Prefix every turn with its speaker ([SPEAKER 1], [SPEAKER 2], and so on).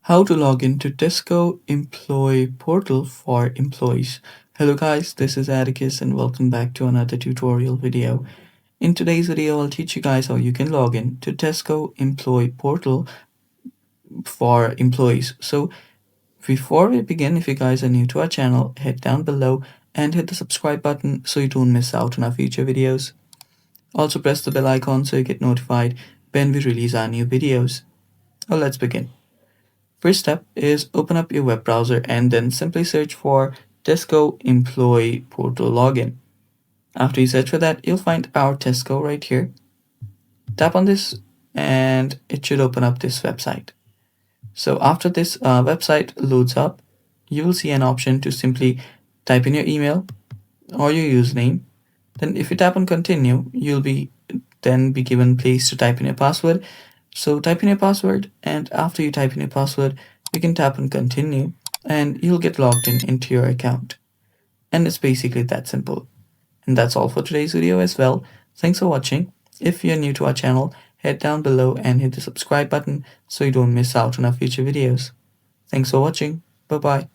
[SPEAKER 1] How to log into Tesco Employee Portal for employees. Hello guys, this is Atticus and welcome back to another tutorial video. In today's video, I'll teach you guys how you can log in to Tesco Employee Portal for employees. So before we begin, if you guys are new to our channel, head down below and hit the subscribe button so you don't miss out on our future videos. Also press the bell icon so you get notified when we release our new videos. Well, let's begin. First step is open up your web browser and then simply search for Tesco Employee Portal Login. After you search for that, you'll find our Tesco right here. Tap on this and it should open up this website. So after this website loads up, you will see an option to simply type in your email or your username. Then if you tap on continue, you'll be given place to type in your password. So type in your password, and after you type in your password, you can tap on continue and you'll get logged into your account. And it's basically that simple. And that's all for today's video as well. Thanks for watching. If you're new to our channel, head down below and hit the subscribe button so you don't miss out on our future videos. Thanks for watching. Bye bye.